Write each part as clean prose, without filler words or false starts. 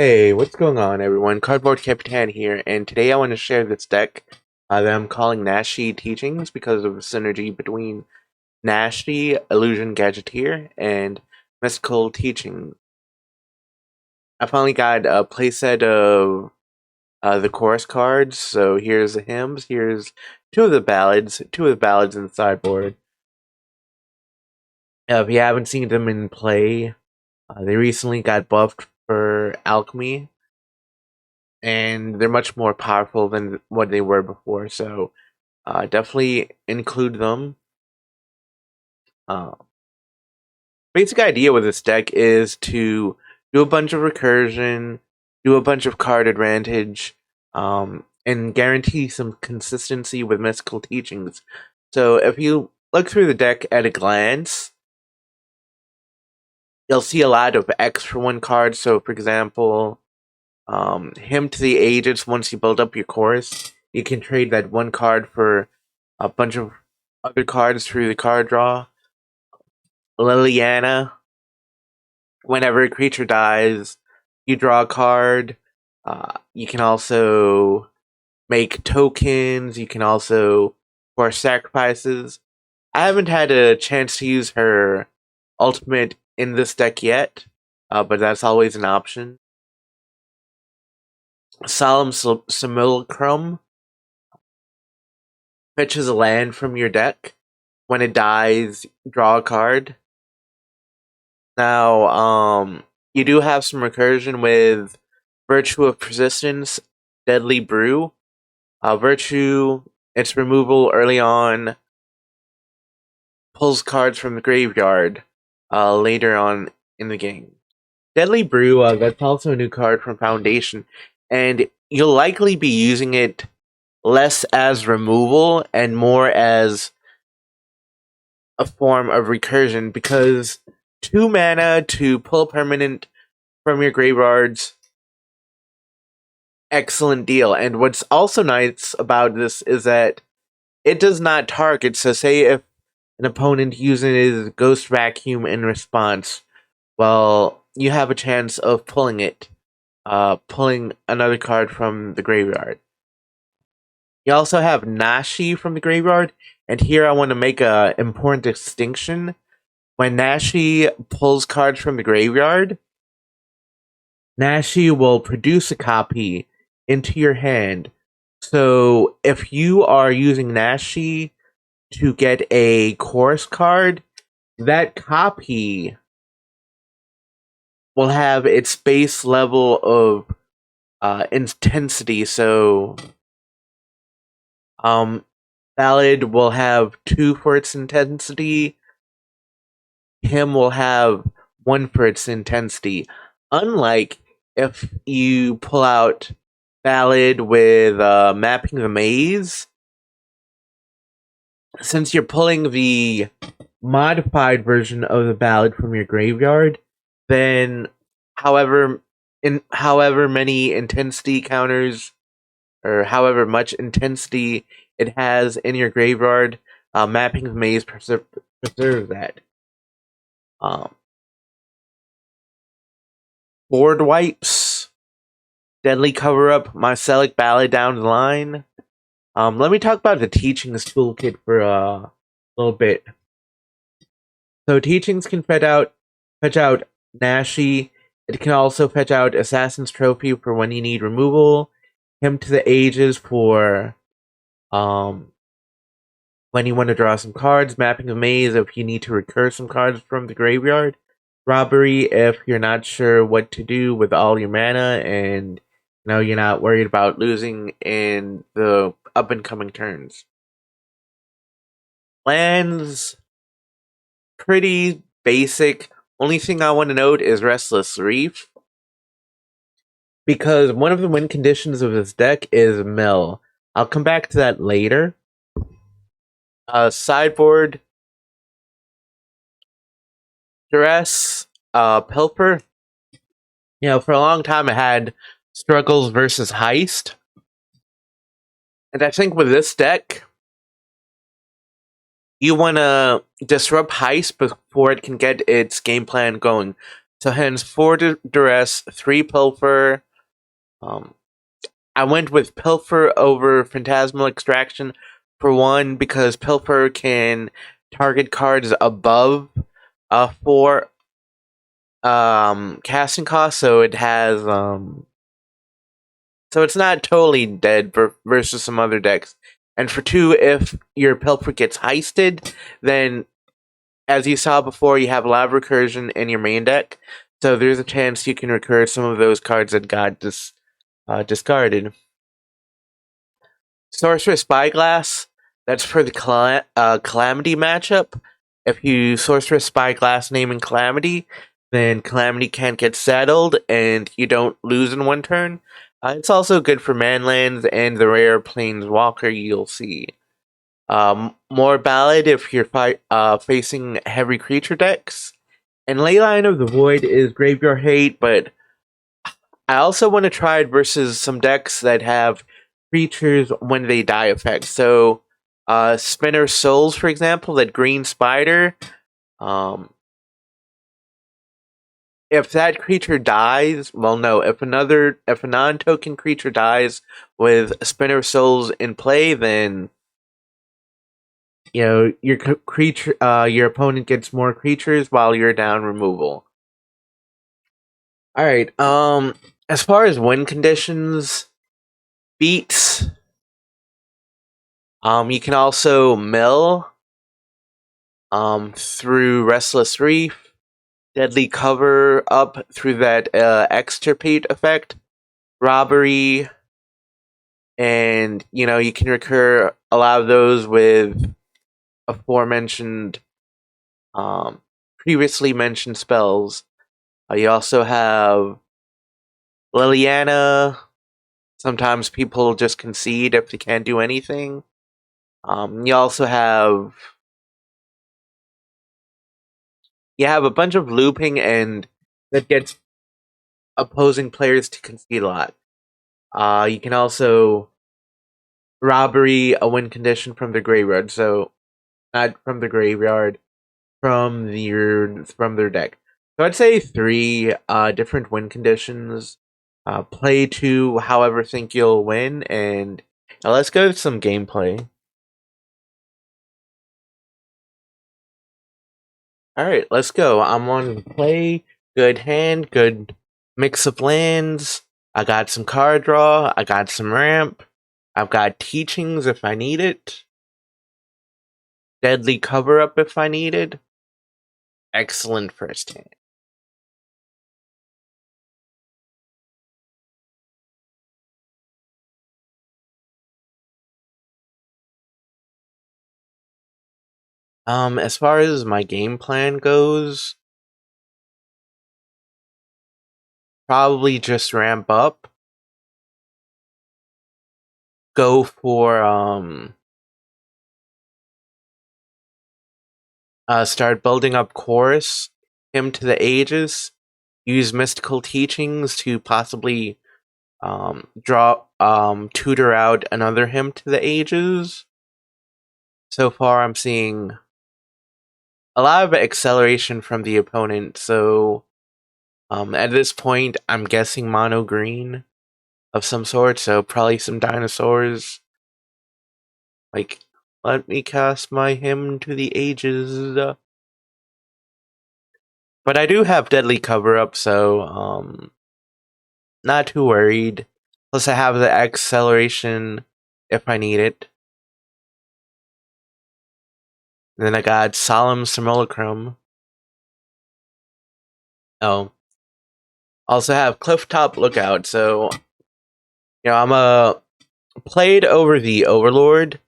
Hey, what's going on, everyone? Cardboard.Capitan here, and today I want to share this deck that I'm calling Nashi Teachings because of the synergy between Nashi, Illusion Gadgeteer, and Mystical Teachings. I finally got a playset of the chorus cards, so here's the hymns, here's two of the ballads in the sideboard. If you haven't seen them in play, they recently got buffed for Alchemy, and they're much more powerful than what they were before. So definitely include them. Uh, Basic idea with this deck is to do a bunch of recursion, do a bunch of card advantage, and guarantee some consistency with mystical teachings. So if you look through the deck at a glance, you'll see a lot of X for one card. So for example, Hymn to the Ages, once you build up your chorus, you can trade that one card for a bunch of other cards through the card draw. Liliana, whenever a creature dies, you draw a card. You can also make tokens. You can also force sacrifices. I haven't had a chance to use her ultimate in this deck yet, but that's always an option. Solemn Simulacrum fetches a land from your deck. When it dies, draw a card. Now, you do have some recursion with Virtue of Persistence, Deadly Brew. Virtue, its removal early on, pulls cards from the graveyard later on in the game. Deadly Brew, that's also a new card from Foundation, and you'll likely be using it less as removal and more as a form of recursion, because 2 mana to pull a permanent from your graveyards, excellent deal. And what's also nice about this is that it does not target. So say if an opponent uses Ghost Vacuum in response, well, you have a chance of pulling another card from the graveyard. You also have Nashi from the graveyard, and here I want to make an important distinction. When Nashi pulls cards from the graveyard, Nashi will produce a copy into your hand. So if you are using Nashi to get a chorus card, that copy will have its base level of intensity. So Ballad will have 2 for its intensity. Hymn will have 1 for its intensity. Unlike if you pull out Ballad with Mapping the Maze, since you're pulling the modified version of the Ballad from your graveyard, then however many intensity counters, or however much intensity it has in your graveyard, Mapping the Maze preserve that. Board wipes, Deadly Cover Up, Mycelic Ballad down the line. Let me talk about the Teachings toolkit for a little bit. So Teachings can fetch out Nashi. It can also fetch out Assassin's Trophy for when you need removal. Hymn to the Ages for when you want to draw some cards. Mapping the Maze if you need to recur some cards from the graveyard. Robbery if you're not sure what to do with all your mana and you're not worried about losing in the up and coming turns. Lands, pretty basic. Only thing I want to note is Restless Reef, because one of the win conditions of this deck is mill. I'll come back to that later. Sideboard, Duress, Pilfer. For a long time I had Struggles versus Heist. And I think with this deck, you want to disrupt Heist before it can get its game plan going. So hence 4 Duress, 3 Pilfer. Um, I went with Pilfer over Phantasmal Extraction for one because Pilfer can target cards above 4 casting cost, so it has so it's not totally dead versus some other decks. And for 2, if your Pilfer gets heisted, then as you saw before, you have Lava Recursion in your main deck, so there's a chance you can recur some of those cards that got discarded. Sorceress Spyglass, that's for the Calamity matchup. If you Sorceress Spyglass naming Calamity, then Calamity can't get settled and you don't lose in one turn. It's also good for manlands and the rare Planeswalker you'll see. More Ballad if you're facing heavy creature decks. And Leyline of the Void is Graveyard Hate, but I also want to try it versus some decks that have creatures when they die effect. So, Spinner Souls, for example, that green spider. If that creature dies, well, no. If a non-token creature dies with Spinner Souls in play, then your opponent gets more creatures while you're down removal. All right. As far as win conditions, beats. You can also mill through Restless Reef, Deadly Cover Up through that Extirpate effect, Robbery, and you can recur a lot of those with aforementioned previously mentioned spells. You also have Liliana. Sometimes people just concede if they can't do anything. You also have a bunch of looping and that gets opposing players to concede a lot. You can also robbery a win condition from the graveyard, so not from the graveyard, from their deck. So I'd say 3 different win conditions. Play to however think you'll win, and let's go to some gameplay. All right, let's go. I'm on play. Good hand, good mix of lands. I got some card draw. I got some ramp. I've got teachings if I need it. Deadly cover up if I needed. Excellent first hand. As far as my game plan goes, probably just ramp up. Go for start building up chorus, hymn to the ages. Use mystical teachings to possibly draw tutor out another hymn to the ages. So far, I'm seeing a lot of acceleration from the opponent. So at this point, I'm guessing mono green of some sort. So probably some dinosaurs. Like, let me cast my hymn to the ages. But I do have deadly cover up, so not too worried. Plus, I have the acceleration if I need it. And then I got Solemn Simulacrum. Oh. Also have Clifftop Lookout, so I'm played over the Overlord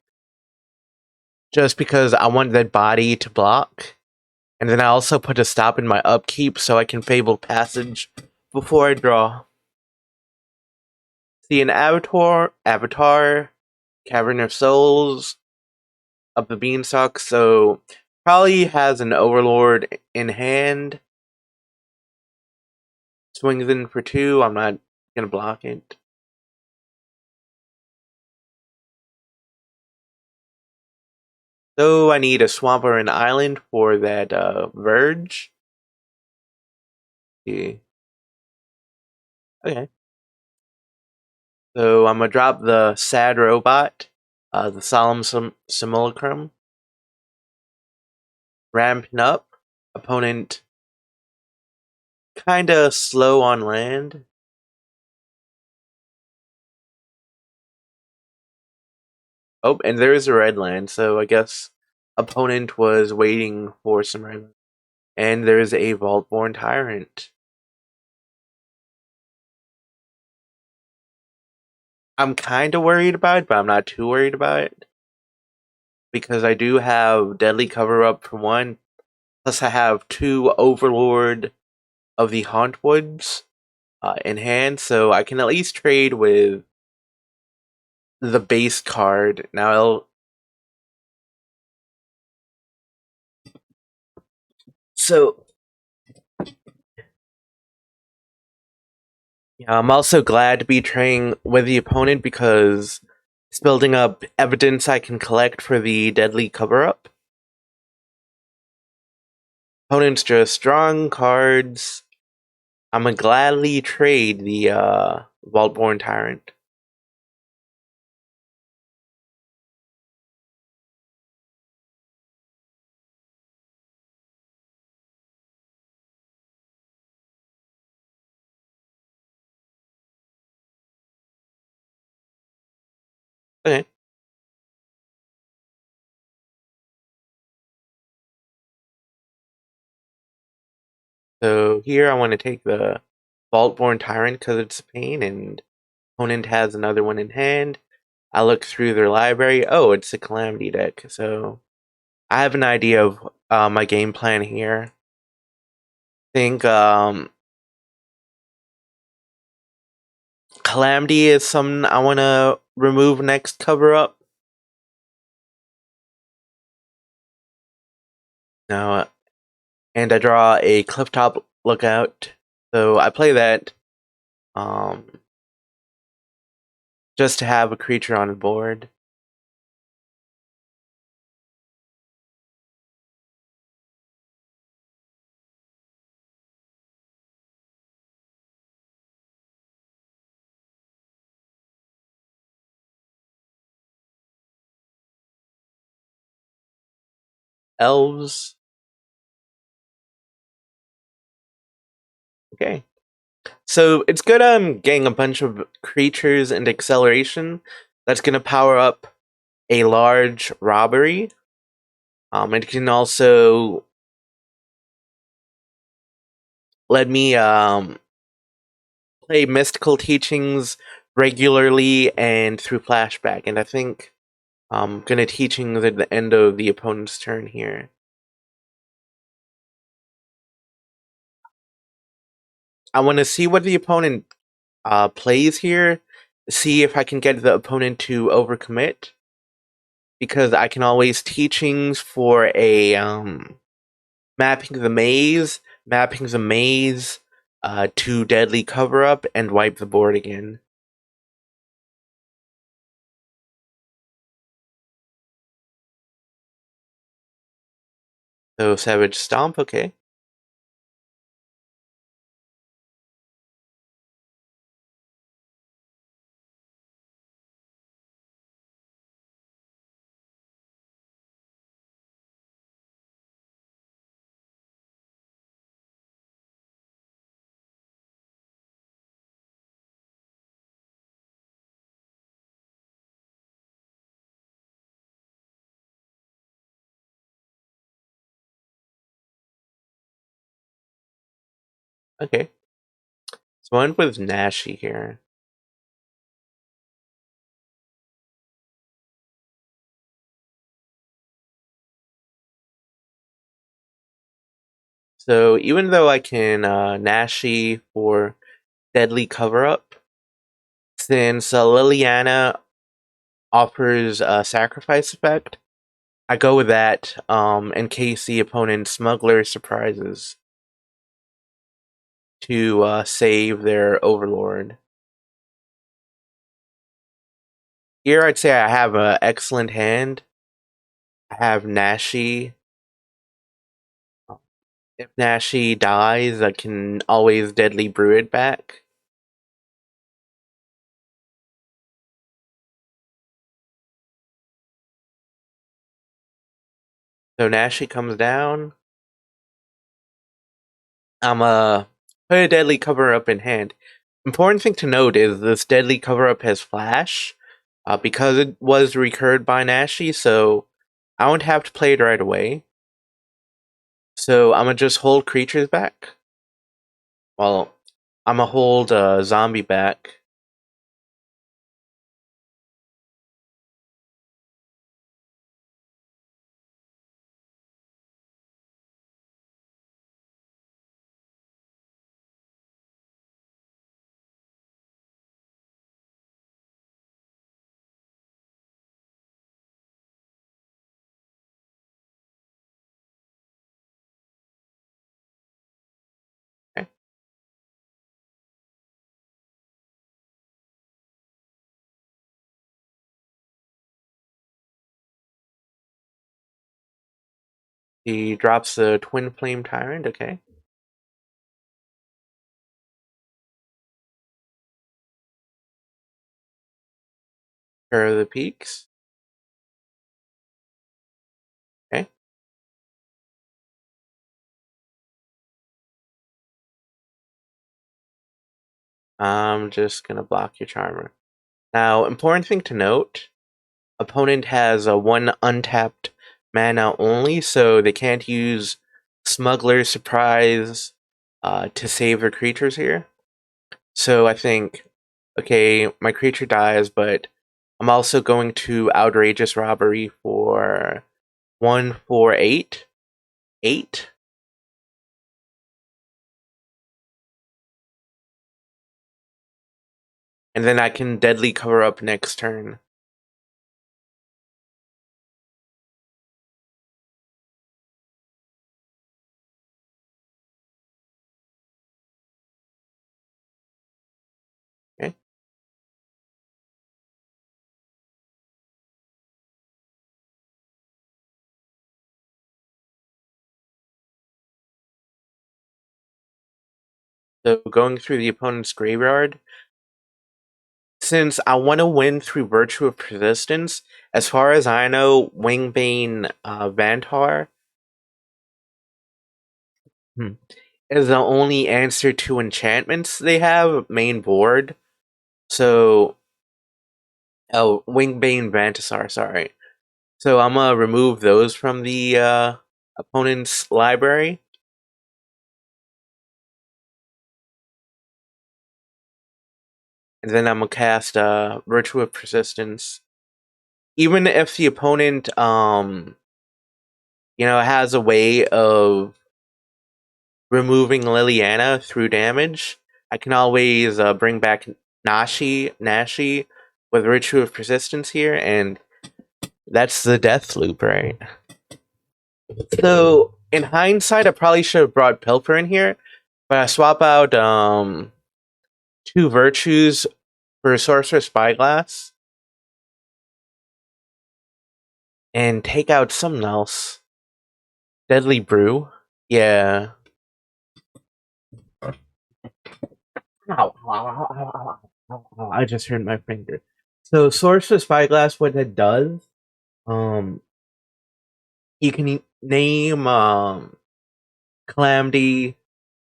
just because I want that body to block. And then I also put a stop in my upkeep so I can Fable Passage before I draw. See an Avatar, Cavern of Souls, of the Beanstalk, so probably has an Overlord in hand. Swings in for 2, I'm not gonna block it. So I need a swamp or an island for that Verge. Yeah. Okay. So I'm gonna drop the sad robot, the solemn simulacrum, ramping up. Opponent kinda slow on land. Oh, and there is a red land, so I guess opponent was waiting for some red land. And there's a Vault-Born Tyrant. I'm kinda worried about it, but I'm not too worried about it. Because I do have Deadly Cover Up for one, plus I have two Overlord of the Hauntwoods in hand, so I can at least trade with the base card. Now, so yeah, I'm also glad to be trading with the opponent because it's building up evidence I can collect for the Deadly Cover Up. Opponent's just drawing cards. I'm gonna gladly trade the Vault-Born Tyrant. Okay. So here I want to take the Vault-Born Tyrant because it's a pain, and opponent has another one in hand. I look through their library. Oh, it's a Calamity deck. So I have an idea of my game plan here. I think Calamity is something I want to remove next cover up. No, and I draw a Clifftop Lookout. So I play that um, just to have a creature on the board. Elves. Okay. So it's good I'm getting a bunch of creatures and acceleration. That's gonna power up a large robbery. It can also let me play mystical teachings regularly and through flashback. And I think I'm gonna teachings at the end of the opponent's turn here. I want to see what the opponent plays here. See if I can get the opponent to overcommit. Because I can always teachings for a mapping the maze to Deadly Cover Up, and wipe the board again. So Savage Stomp, okay. Okay. So I went with Nashi here. So even though I can Nashi for Deadly Cover Up, since Liliana offers a sacrifice effect, I go with that in case the opponent Smuggler surprises to save their Overlord. Here I'd say I have an excellent hand. I have Nashi. If Nashi dies, I can always deadly brew it back. So Nashi comes down. I'm put a deadly cover up in hand. Important thing to note is this deadly cover up has flash, because it was recurred by Nashi, so I won't have to play it right away. So I'm gonna just hold creatures back. Well, I'm gonna hold zombie back. Okay. He drops the Twin Flame Tyrant. Okay. Here are the peaks. Okay. I'm just gonna block your Charmer. Now, important thing to note: opponent has a one untapped mana only, so they can't use Smuggler's Surprise to save their creatures here. So I think, okay, my creature dies, but I'm also going to Outrageous Robbery for 1 4 8. 8. And then I can deadly cover up next turn. Okay. So going through the opponent's graveyard, since I want to win through Virtue of Persistence, as far as I know, Wingbane Vantar is the only answer to enchantments they have main board. So, oh, Wingbane Vantasar, sorry. So I'm gonna remove those from the opponent's library. And then I'm gonna cast Virtue of Persistence. Even if the opponent has a way of removing Liliana through damage, I can always bring back Nashi with Virtue of Persistence here, and that's the death loop, right? So in hindsight, I probably should have brought Pilfer in here, but I swap out 2 virtues for Sorcerer's Spyglass and take out something else. Deadly Brew. Yeah. Ow, ow, ow, ow, ow, ow, ow. I just hurt my finger. So Sorcerer's Spyglass, what it does, um, you can name Calamity,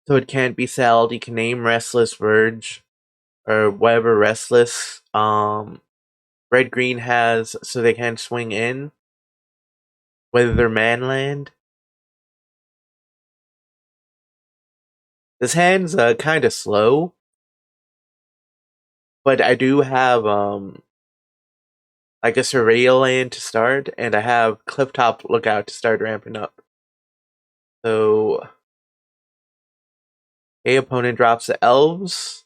so it can't be sold. You can name Restless Verge or whatever Restless Red Green has, so they can swing in with their manland. This hand's kind of slow, but I do have like a Surveil land to start, and I have Clifftop Lookout to start ramping up. So, a opponent drops the elves.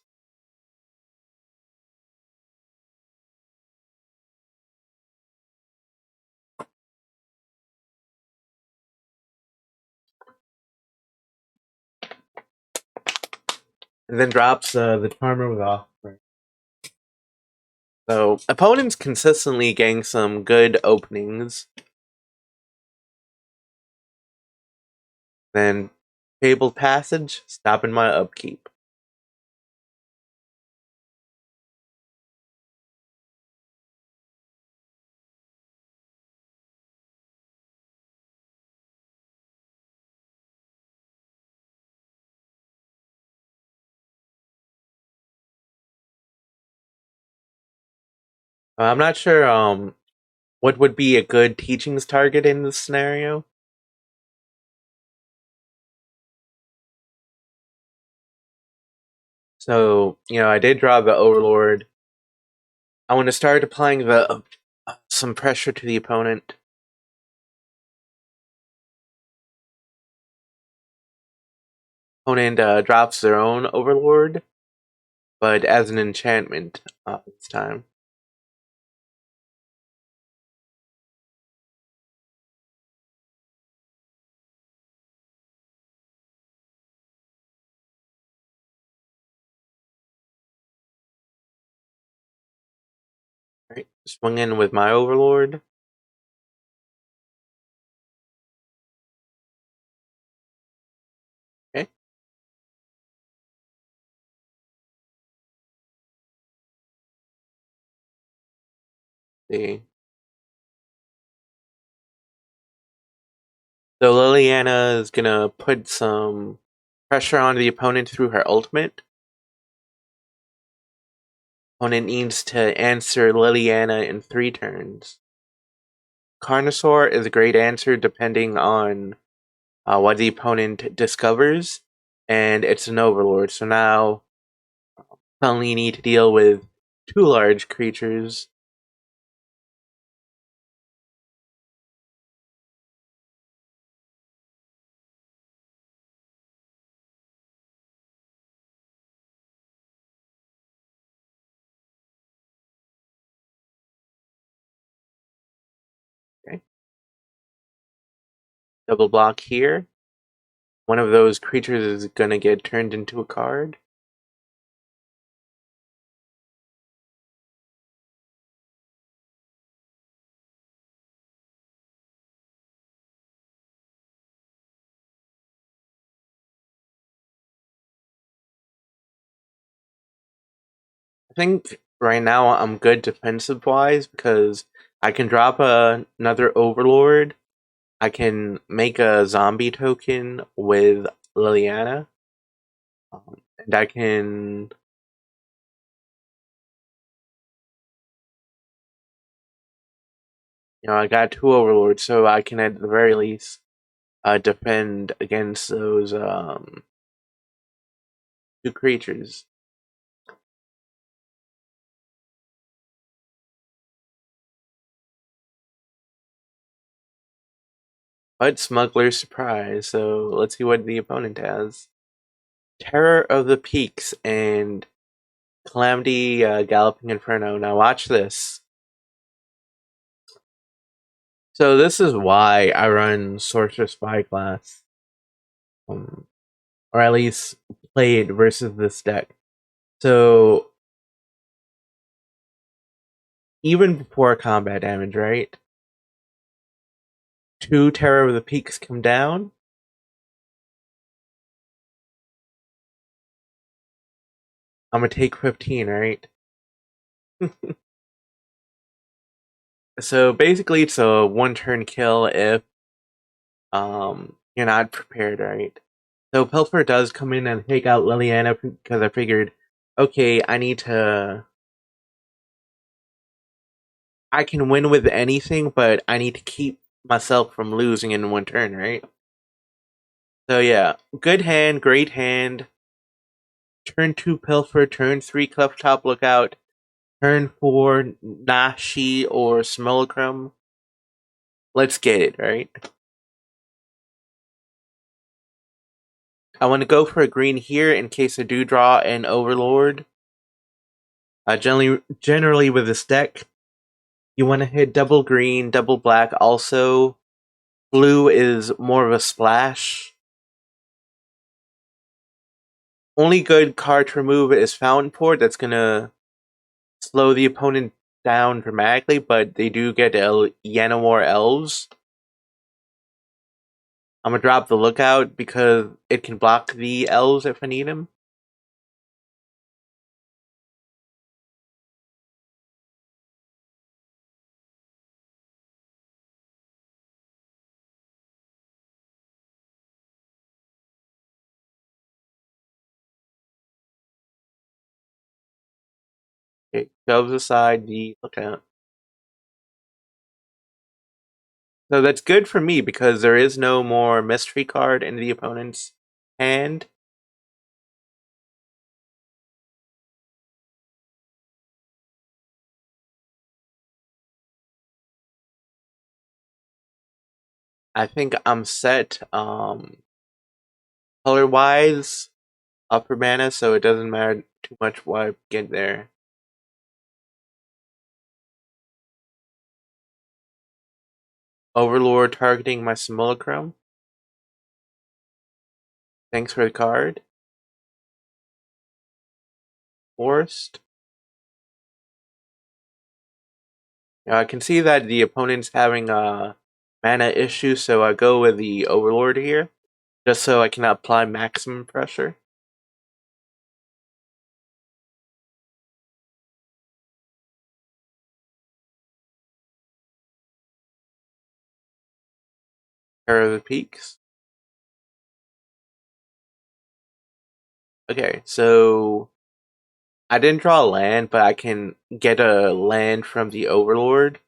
And then drops the Charmer with Offspring. So, opponents consistently getting some good openings. Then Fabled Passage, stopping my upkeep. I'm not sure what would be a good teachings target in this scenario. So, I did draw the Overlord. I want to start applying the some pressure to the opponent. Opponent drops their own Overlord, but as an enchantment this time. Right, swing in with my Overlord. Okay. See. So Liliana is gonna put some pressure on the opponent through her ultimate. Opponent needs to answer Liliana in 3 turns. Carnosaur is a great answer depending on what the opponent discovers, and it's an Overlord. So now suddenly you need to deal with 2 large creatures. Okay. Double block here. One of those creatures is going to get turned into a card. I think right now I'm good defensive-wise because I can drop another Overlord. I can make a zombie token with Liliana. And I can... I got 2 Overlords, so I can at the very least defend against those 2 creatures. But Smuggler's Surprise, so let's see what the opponent has. Terror of the Peaks and Calamity Galloping Inferno. Now watch this. So this is why I run Sorcerer Spyglass. Or at least played versus this deck. So even before combat damage, right? 2 Terror of the Peaks come down. I'm gonna take 15, right? So basically it's a 1-turn kill if you're not prepared, right? So Pilfer does come in and take out Liliana because I figured, okay, I can win with anything, but I need to keep myself from losing in 1 turn, right? So yeah, good hand, great hand. Turn 2 Pilfer, turn 3 Cleft Top Lookout, turn 4 Nashi or Simulacrum. Let's get it, right? I want to go for a green here in case I do draw an Overlord. Generally with this deck, you want to hit double green, double black. Also, blue is more of a splash. Only good card to remove is Fountain Port. That's going to slow the opponent down dramatically, but they do get Llanowar Elves. I'm gonna drop the Lookout because it can block the elves if I need them. It shoves aside the Lookout. So that's good for me because there is no more mystery card in the opponent's hand. I think I'm set color wise upper mana, so it doesn't matter too much what I get there. Overlord targeting my Simulacrum. Thanks for the card. Forced. I can see that the opponent's having a mana issue, so I go with the Overlord here, just so I can apply maximum pressure. Pair of the Peaks. Okay, so I didn't draw a land, but I can get a land from the Overlord.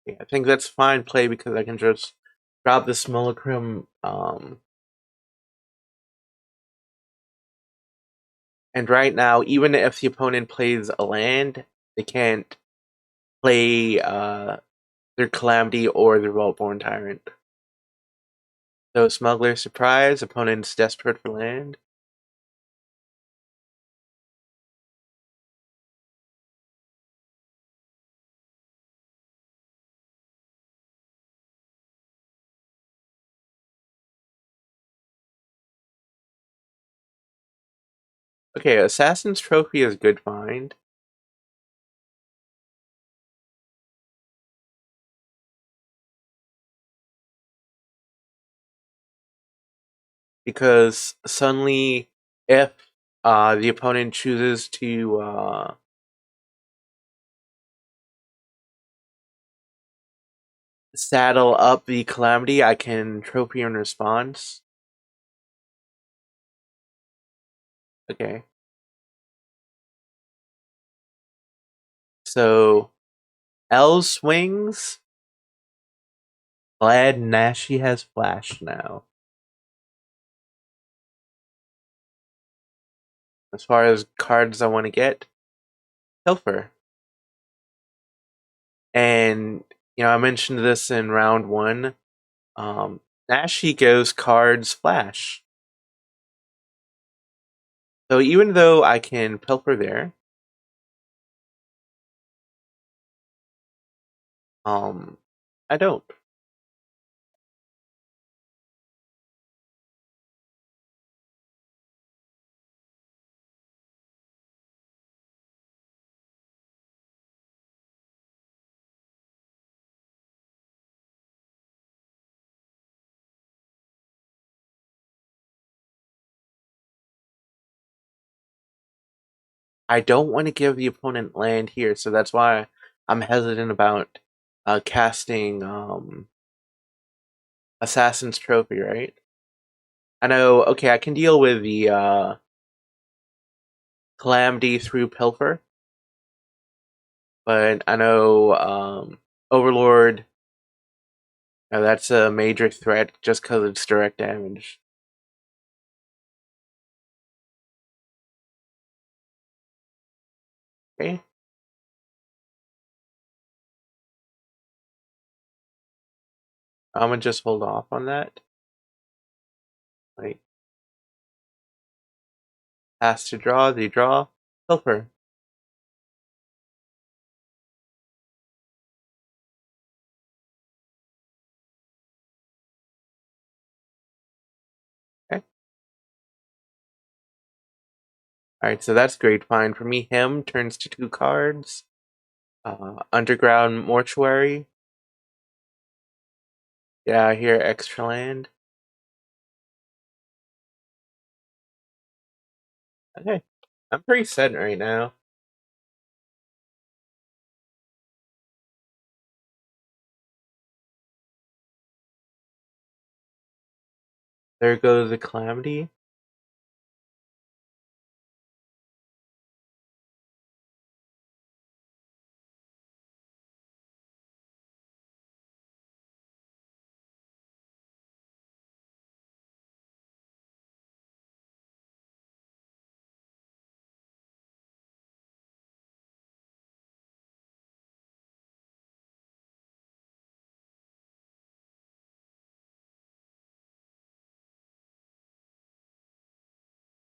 Yeah, I think that's fine play because I can just drop the Simulacrum. And right now, even if the opponent plays a land, they can't play their Calamity or their Vaultborn Tyrant. So Smuggler Surprise, opponent's desperate for land. Okay, Assassin's Trophy is good find. Because suddenly, if the opponent chooses to saddle up the Calamity, I can trophy in response. Okay. So, L swings. Glad Nashi has flash now. As far as cards I want to get, Pilfer. And, I mentioned this in round one. Nashi goes cards flash. So even though I can Pilfer there, I don't. I don't want to give the opponent land here, so that's why I'm hesitant about casting Assassin's Trophy, right? I know, okay, I can deal with the Calamity through Pilfer, but I know Overlord, that's a major threat just because it's direct damage. Okay. I'm gonna just hold off on that. Like, pass to draw, the draw, Pilfer. Alright, so that's great find. For me, him turns to 2 cards. Underground Mortuary. Yeah, here, extra land. Okay. I'm pretty set right now. There goes the Calamity.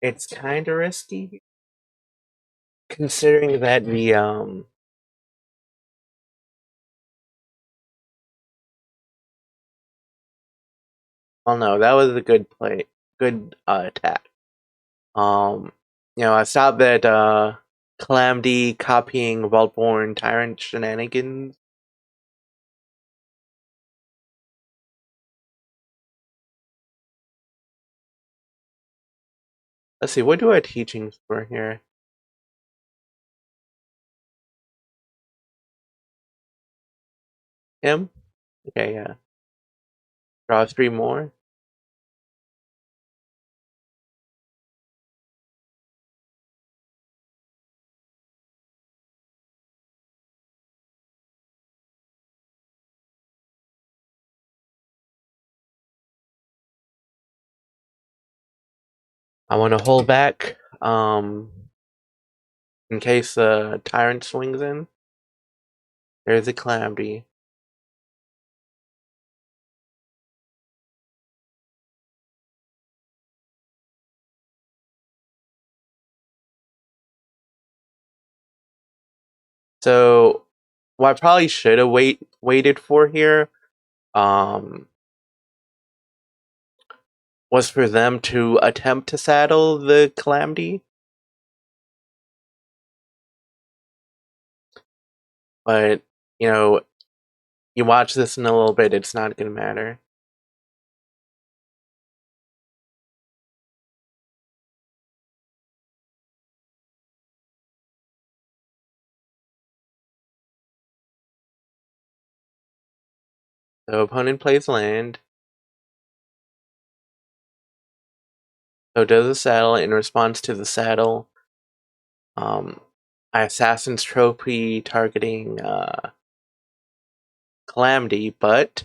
It's kinda risky, considering that well, no, that was a good play. Good, attack. Um, I stopped that, Calamity copying Vaultborn Tyrant shenanigans. Let's see, what do our teachings for here? Him? Okay, yeah. Draw 3 more. I want to hold back, in case the Tyrant swings in. There's a Calamity. So, what I probably should have waited for here, um, was for them to attempt to saddle the Calamity. But, you know, you watch this in a little bit, it's not gonna matter. So opponent plays land. So does a saddle. In response to the saddle, um, Assassin's Trophy targeting Calamity, but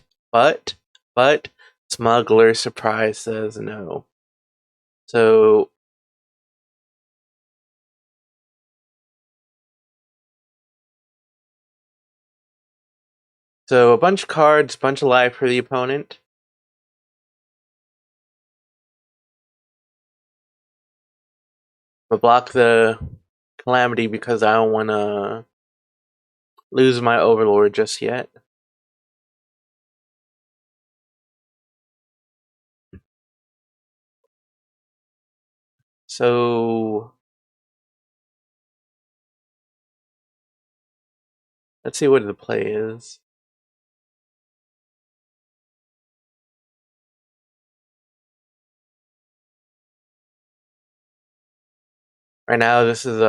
Smuggler Surprise says no. So a bunch of cards, bunch of life for the opponent. But block the Calamity because I don't want to lose my Overlord just yet. So let's see what the play is. Right now, this is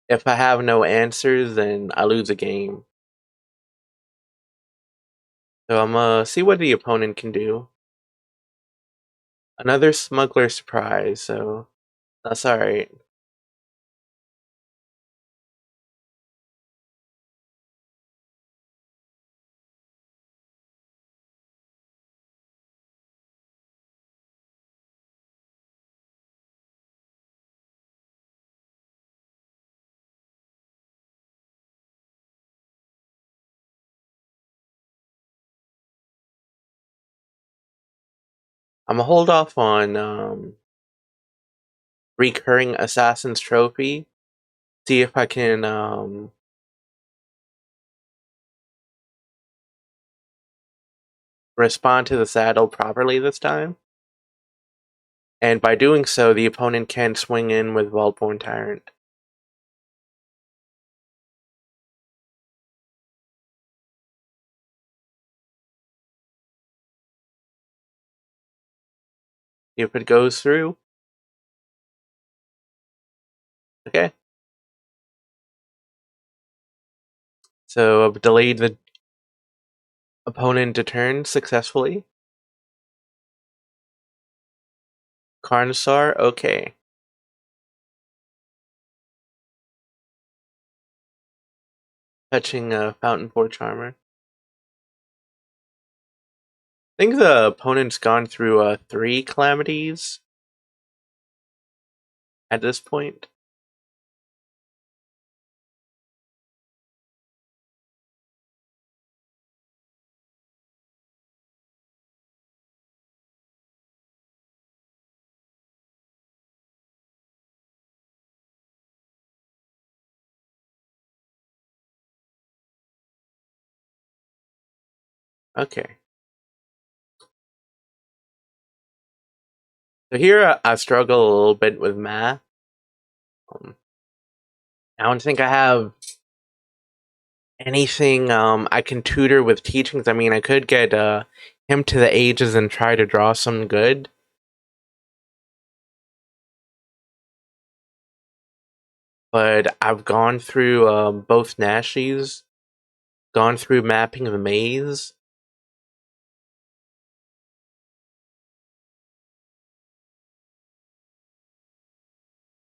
if I have no answers, then I lose a game. So I'm gonna see what the opponent can do. Another Smuggler Surprise, so that's alright. I'm gonna hold off on recurring Assassin's Trophy. See if I can respond to the saddle properly this time. And by doing so, the opponent can swing in with Vaultborn Tyrant. If it goes through, okay. So I've delayed the opponent to turn successfully. Carnosaur, okay. Touching a Fountain Forge Charmer. I think the opponent's gone through 3 calamities at this point. Okay. So here I struggle a little bit with math. I don't think I have anything I can tutor with teachings. I mean, I could get him to the ages and try to draw some good. But I've gone through both Nashis, gone through mapping the maze.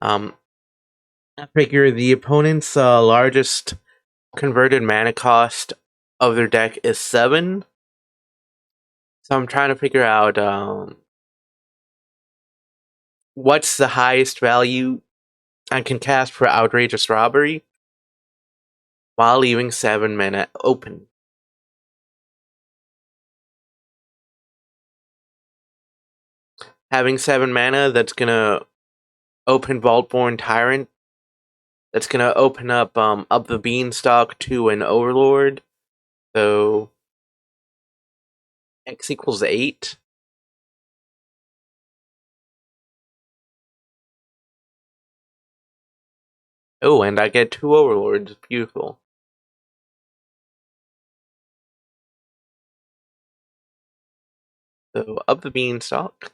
I figure the opponent's largest converted mana cost of their deck is 7. So I'm trying to figure out what's the highest value I can cast for Outrageous Robbery while leaving 7 mana open. Having 7 mana, that's gonna open Vaultborn Tyrant. That's gonna open up the Beanstalk to an Overlord. So X equals 8. Oh, and I get 2 Overlords. Beautiful. So up the Beanstalk.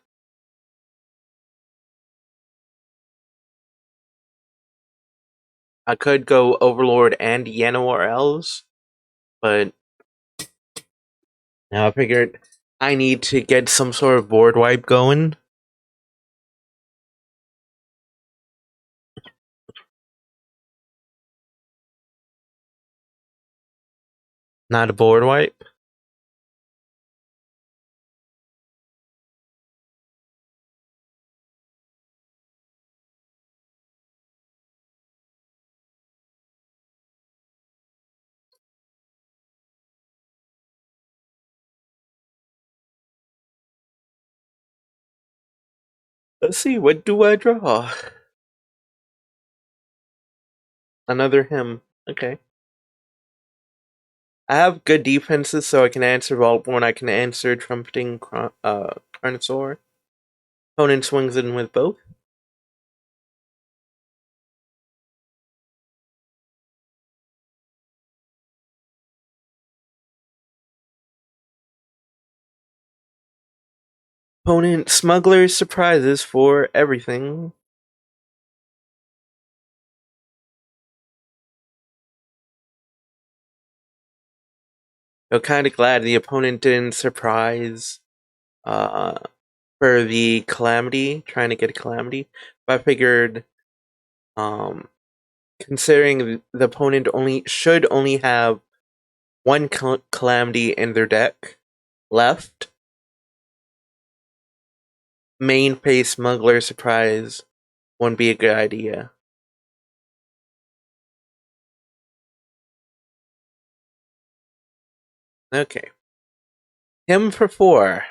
I could go Overlord and Yenor Elves, but now I figured I need to get some sort of board wipe going. Not a board wipe. Let's see, what do I draw? Another him. Okay. I have good defenses, so I can answer Vaultborn, I can answer Trumpeting Carnosaur. Opponent swings in with both. Opponent Smuggler's Surprises for everything. I'm kind of glad the opponent didn't surprise for the Calamity, trying to get a Calamity. But I figured, considering the opponent should only have 1 Calamity in their deck left, main phase Smuggler Surprise wouldn't be a good idea. Okay. Him for 4.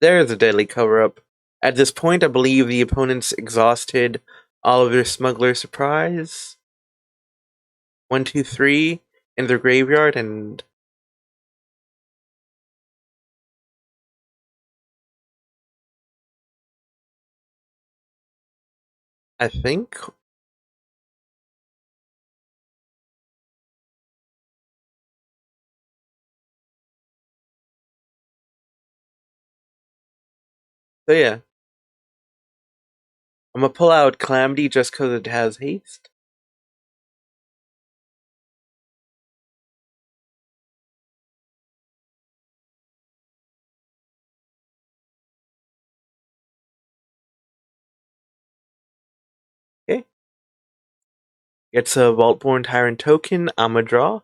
There's a deadly cover-up. At this point, I believe the opponent's exhausted all of their Smuggler Surprise. 1, 2, 3 in their graveyard, and I think. So yeah, I'm gonna pull out Calamity just because it has haste. Okay. Gets a Vaultborn Tyrant token. I'm gonna draw.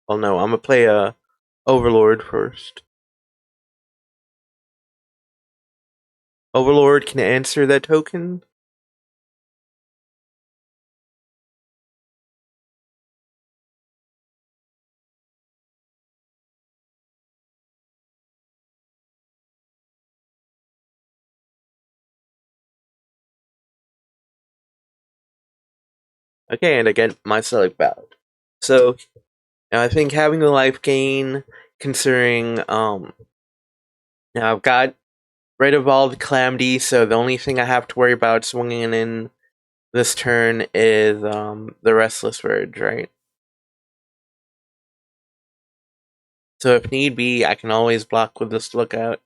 Oh no, I'm gonna play a Overlord first. Overlord can answer that token. Okay, and I get my select ballot. So now I think having the life gain, considering now I've got rid of all the Calamity, so the only thing I have to worry about swinging in this turn is the Restless Verge, right? So if need be, I can always block with this Lookout.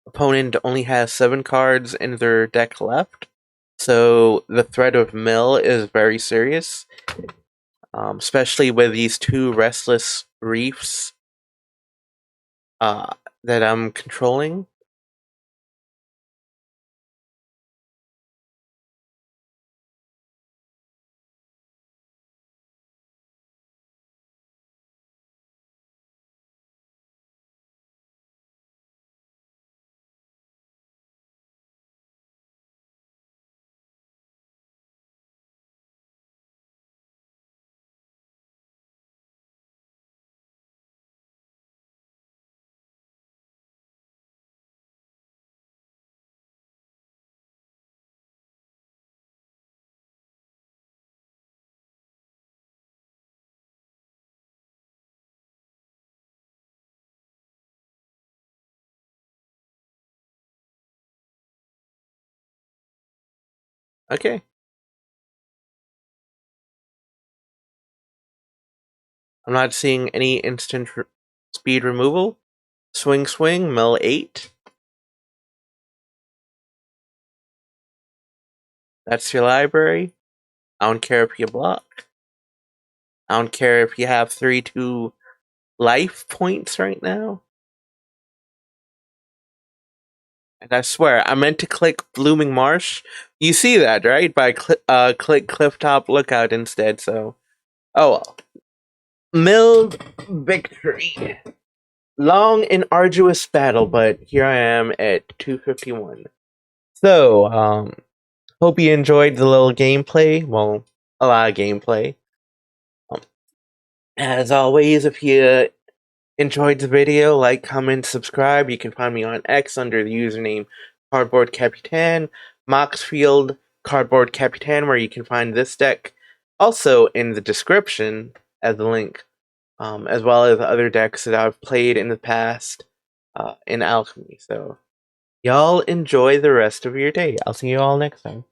Opponent only has 7 cards in their deck left, so the threat of mill is very serious, especially with these 2 Restless Reefs that I'm controlling. Okay. I'm not seeing any instant speed removal. Swing, swing, mill 8. That's your library. I don't care if you block. I don't care if you have 3-2 life points right now. And I swear, I meant to click Blooming Marsh. You see that, right? But I click Clifftop Lookout instead, so. Oh well. Milled victory. Long and arduous battle, but here I am at 251. So, hope you enjoyed the little gameplay. Well, a lot of gameplay. Um, as always, if you enjoyed the video, like, comment, subscribe. You can find me on X under the username Cardboard.Capitan, Moxfield Cardboard.Capitan, where you can find this deck. Also in the description as a link, as well as other decks that I've played in the past in Alchemy. So, y'all enjoy the rest of your day. I'll see you all next time.